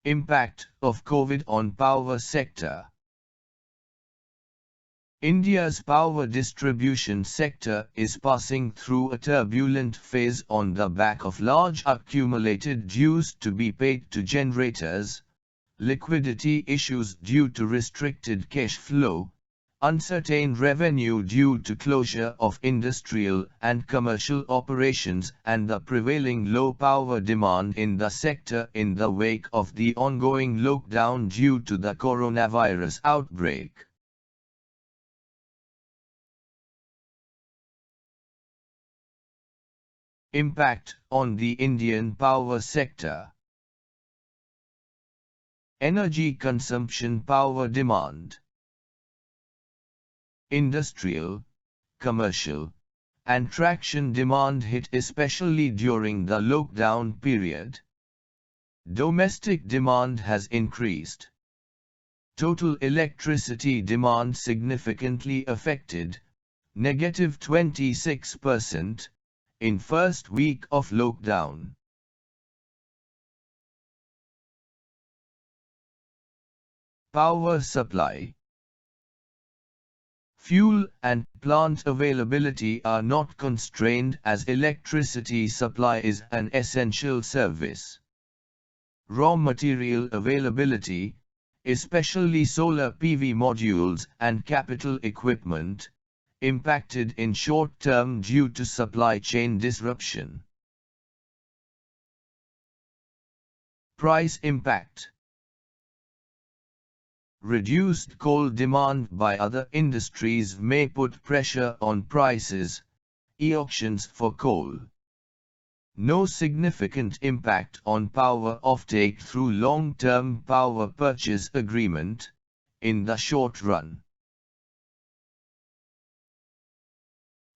Impact of COVID on power sector. India's power distribution sector is passing through a turbulent phase on the back of large accumulated dues to be paid to generators, liquidity issues due to restricted cash flow, uncertain revenue due to closure of industrial and commercial operations, and the prevailing low power demand in the sector in the wake of the ongoing lockdown due to the coronavirus outbreak. Impact on the Indian power sector. Energy consumption, power demand. Industrial, commercial, and traction demand hit especially during the lockdown period. Domestic demand has increased. Total electricity demand significantly affected, -26%, in first week of lockdown. Power supply. Fuel and plant availability are not constrained as electricity supply is an essential service. Raw material availability, especially solar PV modules and capital equipment, impacted in short term due to supply chain disruption. Price impact. Reduced coal demand by other industries may put pressure on prices, e-auctions for coal. No significant impact on power offtake through long-term power purchase agreement, in the short run.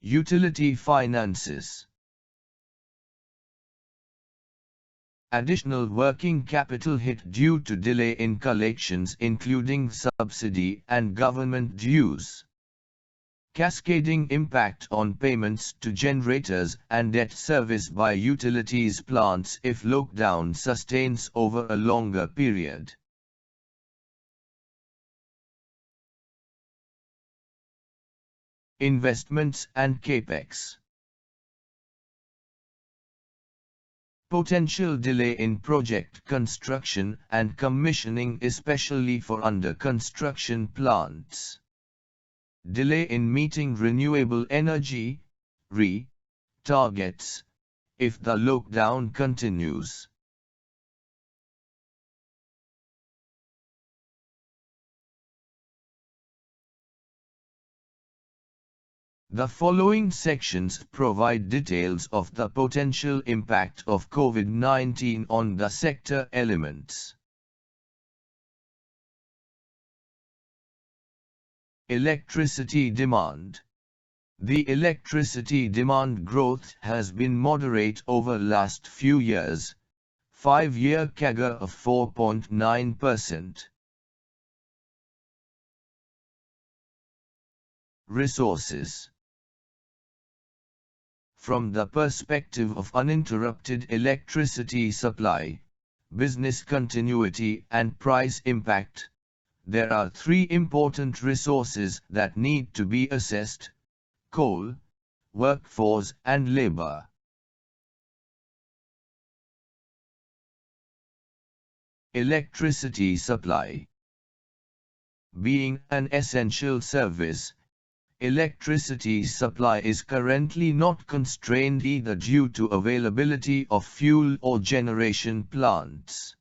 Utility finances. Additional working capital hit due to delay in collections including subsidy and government dues. Cascading impact on payments to generators and debt service by utilities plants if lockdown sustains over a longer period. Investments and capex. Potential delay in project construction and commissioning, especially for under-construction plants. Delay in meeting renewable energy (RE) targets, if the lockdown continues. The following sections provide details of the potential impact of COVID-19 on the sector elements. Electricity demand. The electricity demand growth has been moderate over last few years, 5-year CAGR of 4.9%. Resources. From the perspective of uninterrupted electricity supply, business continuity and price impact, there are three important resources that need to be assessed: coal, workforce and labor. Electricity supply. Being an essential service, electricity supply is currently not constrained either due to availability of fuel or generation plants.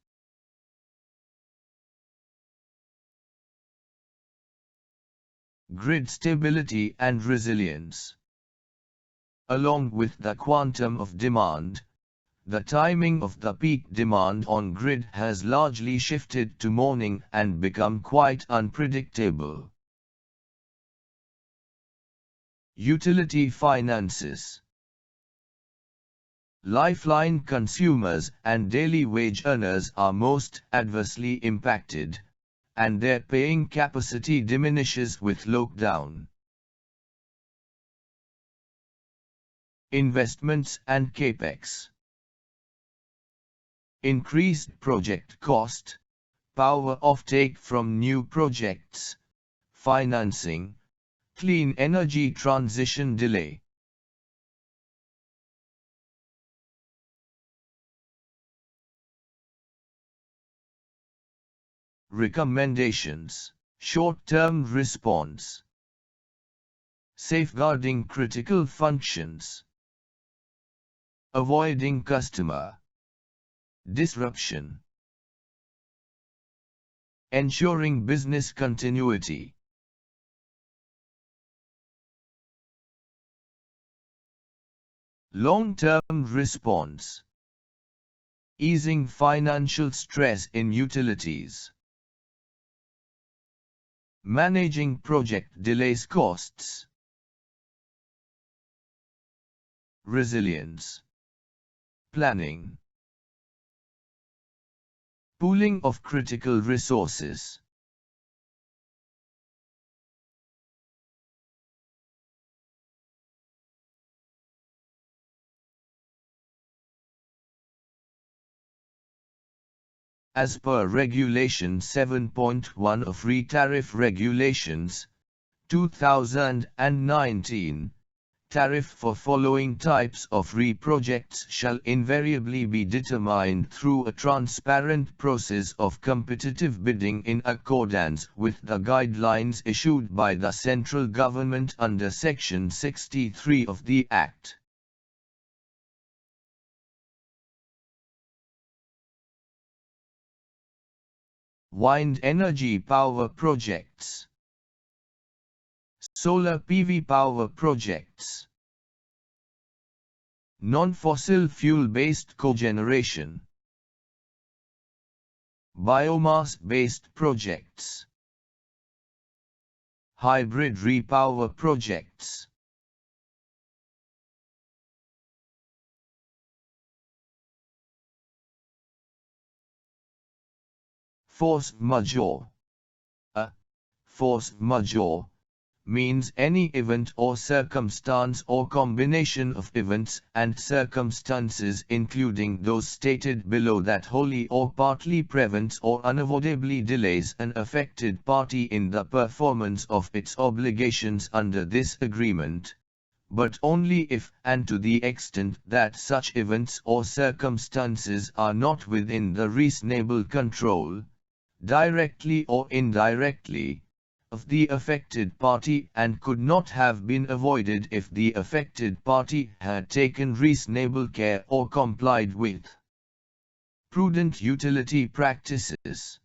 Grid stability and resilience. Along with the quantum of demand, the timing of the peak demand on grid has largely shifted to morning and become quite unpredictable. Utility finances. Lifeline consumers and daily wage earners are most adversely impacted, and their paying capacity diminishes with lockdown. Investments and capex. increased project cost, power offtake from new projects, financing, clean energy transition delay. Recommendations: short-term response, safeguarding critical functions, avoiding customer disruption, ensuring business continuity. Long-term response: easing financial stress in utilities, managing project delays costs, resilience, planning, pooling of critical resources. As per Regulation 7.1 of Re-Tariff Regulations, 2019, tariff for following types of re-projects shall invariably be determined through a transparent process of competitive bidding in accordance with the guidelines issued by the central government under Section 63 of the Act. Wind energy power projects, solar PV power projects, non-fossil fuel-based cogeneration, biomass-based projects, hybrid repower projects. Force majeure. A force majeure means any event or circumstance or combination of events and circumstances including those stated below that wholly or partly prevents or unavoidably delays an affected party in the performance of its obligations under this agreement, but only if and to the extent that such events or circumstances are not within the reasonable control, directly or indirectly, of the affected party and could not have been avoided if the affected party had taken reasonable care or complied with prudent utility practices.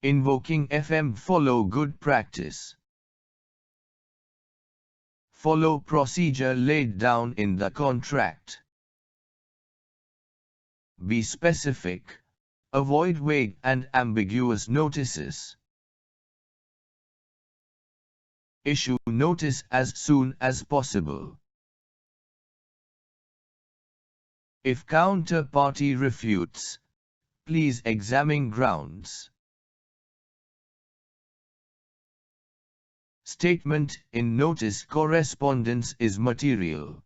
Invoking FM. Follow good practice. Follow procedure laid down in the contract. Be specific. Avoid vague and ambiguous notices. Issue notice as soon as possible. If counterparty refutes, please examine grounds. Statement in notice correspondence is material.